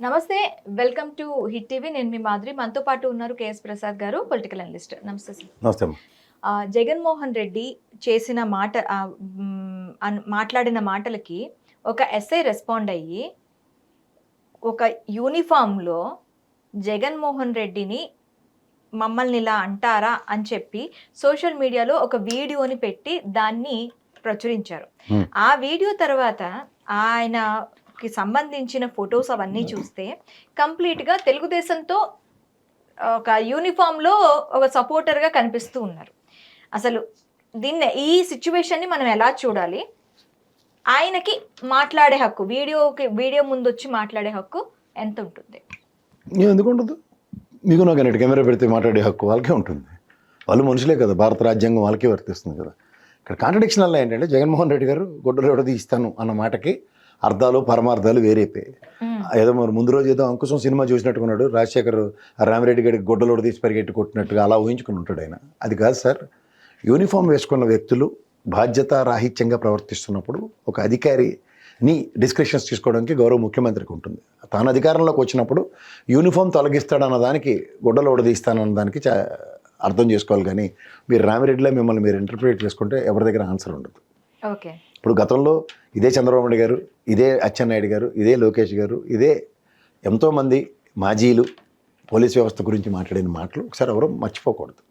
నమస్తే. Welcome to hit TV. నేను మీ మాధురి. మనతో పాటు ఉన్నారు కేఎస్ ప్రసాద్ గారు, పొలిటికల్ అనలిస్ట్. నమస్తే సార్. నమస్తే అమ్మ. జగన్మోహన్ రెడ్డి చేసిన మాట్లాడిన మాటలకి ఒక ఎస్ఐ రెస్పాండ్ అయ్యి ఒక యూనిఫామ్లో జగన్మోహన్ రెడ్డిని మమ్మల్ని ఇలా అంటారా అని చెప్పి సోషల్ మీడియాలో ఒక వీడియోని పెట్టి దాన్ని ప్రచురించారు. ఆ వీడియో తర్వాత ఆయనకి సంబంధించిన ఫొటోస్ అవన్నీ చూస్తే కంప్లీట్గా తెలుగుదేశంతో ఒక యూనిఫామ్లో ఒక సపోర్టర్గా కనిపిస్తూ ఉన్నారు. అసలు ఈ సిచ్యువేషన్ని మనం ఎలా చూడాలి? ఆయనకి మాట్లాడే హక్కు, వీడియో ముందు వచ్చి మాట్లాడే హక్కు ఎంత ఉంటుంది? ఎందుకు ఉండదు? మీకు నాకు అన్నట్టు కెమెరా పెడితే మాట్లాడే హక్కు వాళ్ళకే ఉంటుంది. వాళ్ళు మనుషులే కదా, భారత రాజ్యాంగం వాళ్ళకే వర్తిస్తుంది కదా. ఇక్కడ కాంట్రడిక్షన్ వల్ల ఏంటంటే జగన్మోహన్ రెడ్డి గారు గొడ్డలు ఎవడది ఇస్తాను అన్న మాటకి అర్థాలు పరమార్థాలు వేరైపోయాయి. ఏదో మరి ముందు రోజు ఏదో అంకుశం సినిమా చూసినట్టుకున్నాడు, రాజశేఖర్ రామిరెడ్డి గారికి గొడ్డలోడు తీసి పరిగెట్టి కొట్టినట్టుగా అలా ఊహించుకుని ఉంటాడు ఆయన. అది కాదు సార్. యూనిఫామ్ వేసుకున్న వ్యక్తులు బాధ్యత రాహిత్యంగా ప్రవర్తిస్తున్నప్పుడు ఒక అధికారిని డిస్క్రిప్షన్స్ తీసుకోవడానికి గౌరవ ముఖ్యమంత్రికి ఉంటుంది. తాను అధికారంలోకి వచ్చినప్పుడు యూనిఫామ్ తొలగిస్తాడన్న దానికి గొడ్డలు ఓడదీస్తానన్న దానికి అర్థం చేసుకోవాలి. కానీ మీరు రామిరెడ్డిలో మిమ్మల్ని మీరు ఇంటర్ప్రిటేట్ చేసుకుంటే ఎవరి దగ్గర ఆన్సర్ ఉండదు. ఓకే. ఇప్పుడు గతంలో ఇదే చంద్రబాబు నాయుడు గారు, ఇదే అచ్చెన్నాయుడు గారు, ఇదే లోకేష్ గారు, ఇదే ఎంతోమంది మాజీలు పోలీస్ వ్యవస్థ గురించి మాట్లాడిన మాటలు ఒకసారి ఎవరు మర్చిపోకూడదు.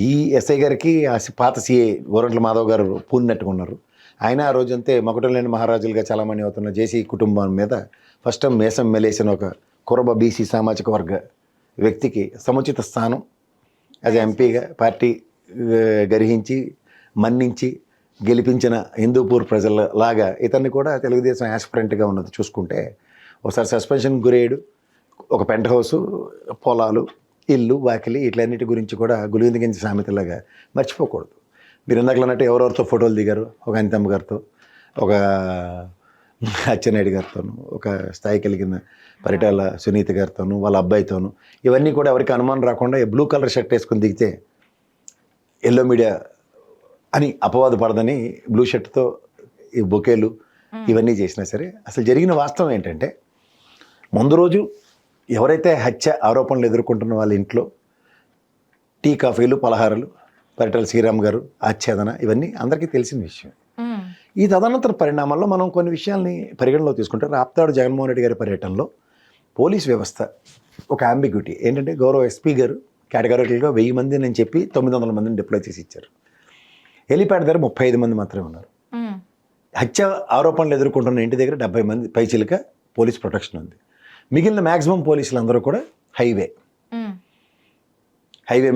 ఈ ఎస్ఐ గారికి పాత సిఐ గోరంట్ల మాధవ్ గారు పూనినట్టుకున్నారు. ఆయన ఆ రోజంతే మకుటం లేని మహారాజులుగా చాలామంది అవుతున్న జేసీ కుటుంబం మీద ఫస్ట్ టైం మేసం మెలేసిన ఒక కురబ బీసీ సామాజిక వర్గ వ్యక్తికి సముచిత స్థానం యాజ్ ఎంపీగా పార్టీ గర్హించి మన్నించి గెలిపించిన హిందూపూర్ ప్రజల లాగా ఇతన్ని కూడా తెలుగుదేశం యాస్పిరెంట్గా ఉన్నది చూసుకుంటే ఒకసారి సస్పెన్షన్ గురేడు, ఒక పెంట్ హౌసు, పొలాలు, ఇల్లు, వాకిలి ఇట్లన్నిటి గురించి కూడా గులిగించి సామెతలాగా మర్చిపోకూడదు. మీరు ఇందాకలు అన్నట్టు ఎవరెవరితో ఫోటోలు దిగారు, ఒక అనితమ్మ గారితో, ఒక అచ్చెన్నాయుడు గారితోనూ, ఒక స్థాయి కలిగిన పరిటాల సునీత గారితోనూ, వాళ్ళ అబ్బాయితోనూ, ఇవన్నీ కూడా ఎవరికి అనుమానం రాకుండా బ్లూ కలర్ షర్ట్ వేసుకుని దిగితే ఎల్లో మీడియా అని అపవాదు పడదని బ్లూ షర్ట్తో ఈ బొకేలు ఇవన్నీ చేసినా సరే అసలు జరిగిన వాస్తవం ఏంటంటే ముందు రోజు ఎవరైతే హత్య ఆరోపణలు ఎదుర్కొంటున్న వాళ్ళ ఇంట్లో టీ కాఫీలు పలహారాలు, పరిటాల శ్రీరామ్ గారు ఆచ్ఛేదన ఇవన్నీ అందరికీ తెలిసిన విషయం. ఈ తదనంతర పరిణామాల్లో మనం కొన్ని విషయాల్ని పరిగణలో తీసుకుంటే రాప్తాడు జగన్మోహన్ రెడ్డి గారి పర్యటనలో పోలీస్ వ్యవస్థ ఒక అంబిగ్యూటీ ఏంటంటే గౌరవ ఎస్పీ గారు కేటగిరీలుగా 1000 మంది అని చెప్పి 900 మందిని డిప్లాయ్ చేసి ఇచ్చారు. హెలిప్యాడ్ దగ్గర 35 మంది మాత్రమే ఉన్నారు. హత్య ఆరోపణలు ఎదుర్కొంటున్న ఇంటి దగ్గర 70 మంది పైచిలుక పోలీస్ ప్రొటెక్షన్ ఉంది. మిగిలిన మ్యాక్సిమం పోలీసులు అందరూ కూడా హైవే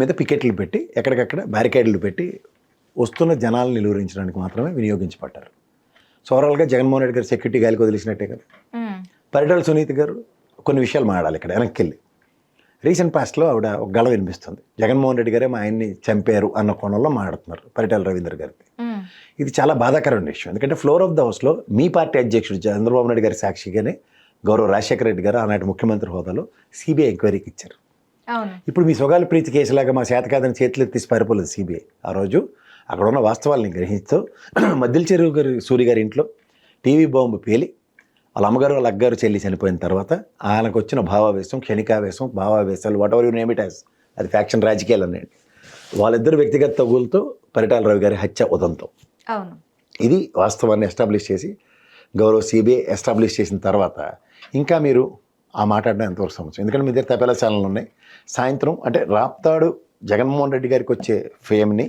మీద పికెట్లు పెట్టి ఎక్కడికక్కడ బ్యారికేడ్లు పెట్టి వస్తున్న జనాలను నిలువరించడానికి మాత్రమే వినియోగించబడ్డారు. సో ఓవరాల్గా జగన్మోహన్ రెడ్డి గారు సెక్యూరిటీ గాలికి వదిలిసినట్టే కదా. పరిటాల సునీత గారు కొన్ని విషయాలు మాట్లాడాలి. ఇక్కడ వెనక్కి వెళ్ళి రీసెంట్ పాస్ట్లో ఆవిడ ఒక గళ వినిపిస్తుంది. జగన్మోహన్ రెడ్డి గారే మా ఆయన్ని చంపారు అన్న కోణంలో మాట్లాడుతున్నారు పరిటాల రవీంద్ర గారికి. ఇది చాలా బాధాకరమైన విషయం. ఎందుకంటే ఫ్లోర్ ఆఫ్ ద హౌస్లో మీ పార్టీ అధ్యక్షుడు చంద్రబాబు నాయుడు గారి సాక్షిగానే గౌరవ రాజశేఖర రెడ్డి గారు ఆనాటి ముఖ్యమంత్రి హోదాలో సిబిఐ ఎంక్వైరీకి ఇచ్చారు. ఇప్పుడు మీ సొగాలి ప్రీతి కేసులాగా మా చేతకాదని చేతులు ఎత్తి పారిపోలేదు సిబిఐ. ఆ రోజు అక్కడ ఉన్న వాస్తవాల్ని గ్రహిస్తూ మద్దిల చెరువు గారి సూరి గారి ఇంట్లో టీవీ బాంబు పేలి వాళ్ళ అమ్మగారు వాళ్ళ అగ్గగారు చెల్లి చనిపోయిన తర్వాత ఆయనకు వచ్చిన భావావేశం, క్షణికావేశం, భావావేశాలు whatever you name it as, అది ఫ్యాక్షన్ రాజకీయాలు అనండి, వాళ్ళిద్దరు వ్యక్తిగత తగులతో పరిటాల రవి గారి హత్య ఉదంతం. ఇది వాస్తవాన్ని ఎస్టాబ్లిష్ చేసి గౌరవ సిబిఐ ఎస్టాబ్లిష్ చేసిన తర్వాత ఇంకా మీరు ఆ మాట్లాడడం ఎంతవరకు సమస్య. ఎందుకంటే మీ దగ్గర తపేలా ఛానల్ ఉన్నాయి. సాయంత్రం అంటే రాప్తాడు జగన్మోహన్ రెడ్డి గారికి వచ్చే ఫేమ్ని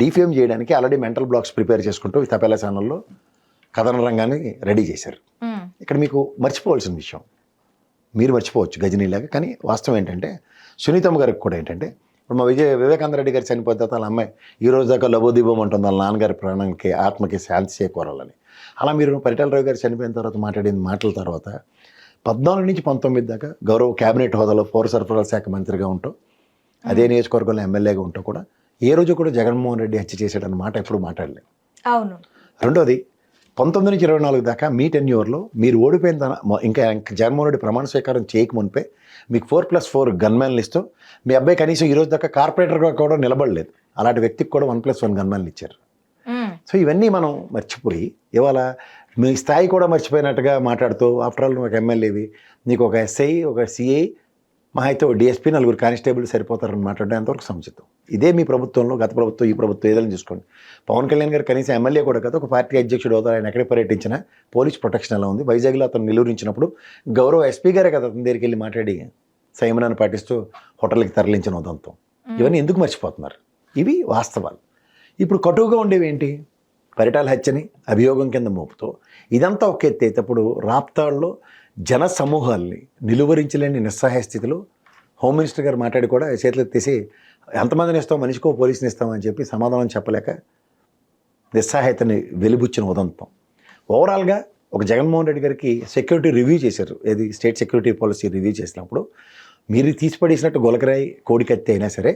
డీఫేమ్ చేయడానికి ఆల్రెడీ మెంటల్ బ్లాక్స్ ప్రిపేర్ చేసుకుంటూ ఈ తపేలా ఛానల్లో కథన రంగాన్ని రెడీ చేశారు. ఇక్కడ మీకు మర్చిపోవాల్సిన విషయం, మీరు మర్చిపోవచ్చు గజనీలాగా, కానీ వాస్తవం ఏంటంటే సునీతమ్మ గారికి కూడా ఏంటంటే ఇప్పుడు మా వివేకానంద రెడ్డి గారు చనిపోయిన తర్వాత వాళ్ళ అమ్మాయి ఈ రోజు దాకా లబోదీపం ఉంటుంది వాళ్ళ నాన్నగారి ప్రాణానికి ఆత్మకి శాంతి చేకూరాలని. అలా మీరు పరిటాల రవి గారు చనిపోయిన తర్వాత మాట్లాడిన మాటల తర్వాత 14 నుంచి 19 దాకా గౌరవ క్యాబినెట్ హోదాలో పౌర సరఫరాల శాఖ మంత్రిగా ఉంటూ అదే నియోజకవర్గంలో ఎమ్మెల్యేగా ఉంటూ కూడా ఏ రోజు కూడా జగన్మోహన్ రెడ్డి హత్య చేశాడన్న మాట ఎప్పుడు మాట్లాడలేదు. అవును. రెండోది 19 నుంచి 24 దాకా మీ టెన్యూర్లో మీరు ఓడిపోయిన ఇంకా జగన్మోహన్ రెడ్డి ప్రమాణ స్వీకారం చేయక మునిపే మీకు 4+4 గన్మ్యాన్లు ఇస్తూ మీ అబ్బాయి కనీసం ఈ రోజు దాకా కార్పొరేటర్గా కూడా నిలబడలేదు. అలాంటి వ్యక్తికి కూడా 1+1 గన్మ్యాన్లు ఇచ్చారు. సో ఇవన్నీ మనం మర్చిపోయి ఇవాళ మీ స్థాయి కూడా మర్చిపోయినట్టుగా మాట్లాడుతూ ఆఫ్టర్ ఆల్ నువ్వు ఒక ఎమ్మెల్యేవి, నీకు ఒక ఎస్ఐ, ఒక సిఐ, మా అయితే ఒక డిఎస్పీ, 4 కానిస్టేబుల్ సరిపోతారని మాట్లాడడం ఎంతవరకు సముచితం? ఇదే మీ ప్రభుత్వంలో, గత ప్రభుత్వం, ఈ ప్రభుత్వం ఏదైనా చూసుకోండి. పవన్ కళ్యాణ్ గారు కనీసం ఎమ్మెల్యే కూడా కదా, ఒక పార్టీ అధ్యక్షుడు అవుతారు. ఆయన ఎక్కడ పర్యటించినా పోలీస్ ప్రొటెక్షన్ ఎలా ఉంది? వైజాగ్లో అతను నిలువరించినప్పుడు గౌరవ ఎస్పీ గారే కదా అతని దగ్గరికి వెళ్ళి మాట్లాడి సంయమనాన్ని పాటిస్తూ హోటల్కి తరలించిన ఉదంతం. ఇవన్నీ ఎందుకు మర్చిపోతున్నారు? ఇవి వాస్తవాలు. ఇప్పుడు కటువుగా ఉండేవి ఏంటి? పరిటాల హత్యని అభియోగం కింద మోపుతూ ఇదంతా ఒక ఎత్తేటప్పుడు రాప్తాడులో జన సమూహాల్ని నిలువరించలేని నిస్సహాయ స్థితిలో హోమ్ మినిస్టర్ గారు మాట్లాడి కూడా చేతులు ఎత్తేసి ఎంతమందిని ఇస్తాం, మనిషికో పోలీసుని ఇస్తామని చెప్పి సమాధానం చెప్పలేక నిస్సహాయతని వెలిబుచ్చిన ఉదంతం. ఓవరాల్గా ఒక జగన్మోహన్ రెడ్డి గారికి సెక్యూరిటీ రివ్యూ చేశారు. ఏది స్టేట్ సెక్యూరిటీ పాలసీ రివ్యూ చేసినప్పుడు మీరు తీసిపడేసినట్టు గొలకరాయి కోడికత్తి అయినా సరే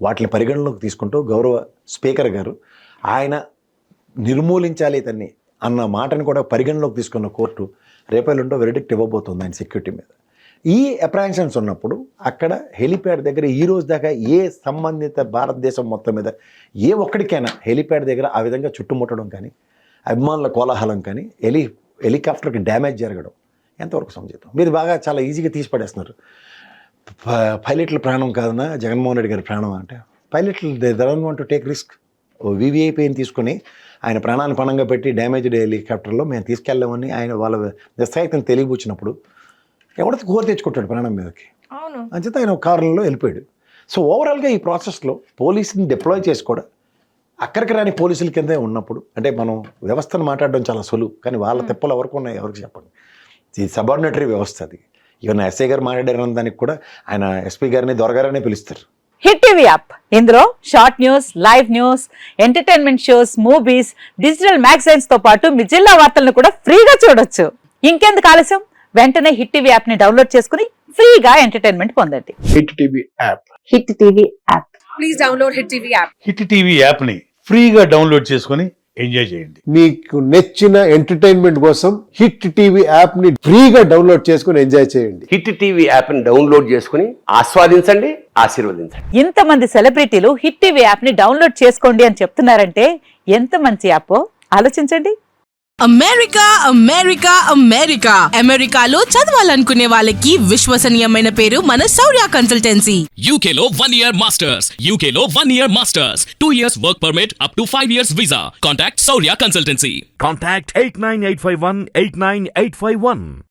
వాటిని పరిగణలోకి తీసుకుంటూ గౌరవ స్పీకర్ గారు ఆయన నిర్మూలించాలి ఇతన్ని అన్న మాటను కూడా పరిగణలోకి తీసుకున్న కోర్టు రేపల్లుండో వెరిడిక్ట్ ఇవ్వబోతుంది ఆయన సెక్యూరిటీ మీద. ఈ అప్రహెన్షన్స్ ఉన్నప్పుడు అక్కడ హెలిప్యాడ్ దగ్గర ఈ రోజు దాకా ఏ సంబంధిత భారతదేశం మొత్తం మీద ఏ ఒక్కడికైనా హెలిప్యాడ్ దగ్గర ఆ విధంగా చుట్టుముట్టడం కానీ, అభిమానుల కోలాహలం కానీ, హెలికాప్టర్కి డ్యామేజ్ జరగడం ఎంతవరకు సముచితం? మీరు బాగా చాలా ఈజీగా తీసి పడేస్తున్నారు. పైలట్ల ప్రాణం కాదన్నా జగన్మోహన్ రెడ్డి గారి ప్రాణం అంటే, పైలట్లు they don't want to take risk. వివిఐపీని తీసుకొని ఆయన ప్రాణాన్ని పణంగా పెట్టి డ్యామేజ్డ్ హెలికాప్టర్లో మేము తీసుకెళ్ళామని ఆయన వాళ్ళ నిస్సాయితను తెలియబుచ్చినప్పుడు ఎవరితో కోరి తెచ్చుకుంటాడు ప్రాణం మీదకి? అవును. అంచేత ఆయన కారులో వెళ్ళిపోయాడు. సో ఓవరాల్గా ఈ ప్రాసెస్లో పోలీసుని డిప్లాయ్ చేసి కూడా అక్కడికి రాని పోలీసుల కిందే ఉన్నప్పుడు, అంటే మనం వ్యవస్థను మాట్లాడడం చాలా సులువు, కానీ వాళ్ళ తెప్పలు ఎవరికి ఉన్నాయి ఎవరికి చెప్పండి. ఇది సబార్డినేటరీ వ్యవస్థ. అది ఈవెన్ ఎస్ఐ గారు మాట్లాడారన్న దానికి కూడా ఆయన ఎస్పీ గారిని దొరగారనే పిలుస్తారు. హిట్ టీవీ యాప్, ఇందులో short news, live news, entertainment shows, movies, digital magazines తో పాటు మీ జిల్లా వార్తలను కూడా ఫ్రీగా చూడొచ్చు. ఇంకెందుకు ఆలస్యం, వెంటనే హిట్ టీవీ యాప్ ని డౌన్లోడ్ చేసుకుని ఫ్రీగా ఎంటర్టైన్మెంట్ పొందండి. Hit TV app. Hit TV app. Please download hit TV app. Hit TV app ని ఫ్రీగా డౌన్లోడ్ చేసుకొని ఎంజాయ్ చేయండి. మీకు నచ్చిన ఎంటర్టైన్మెంట్ కోసం హిట్ టీవీ యాప్ ని ఫ్రీగా డౌన్లోడ్ చేసుకుని ఎంజాయ్ చేయండి. హిట్ టీవీ యాప్ ని డౌన్లోడ్ చేసుకుని ఆస్వాదించండి, ఆశీర్వదించండి. ఇంతమంది సెలబ్రిటీలు హిట్ టీవీ యాప్ ని డౌన్లోడ్ చేసుకోండి అని చెప్తున్నారంటే ఎంత మంచి యాప్ ఆలోచించండి. అమెరికా అమెరికా అమెరికా అమెరికాలో చదవాలనుకునే వాళ్ళకి విశ్వసనీయమైన పేరు మన శౌర్య కన్సల్టెన్సీ. UK లో 1 year masters. UK లో 1 year masters. 2 years work permit up to 5 years visa. Contact Saurya Consultancy. Contact 89851 89851.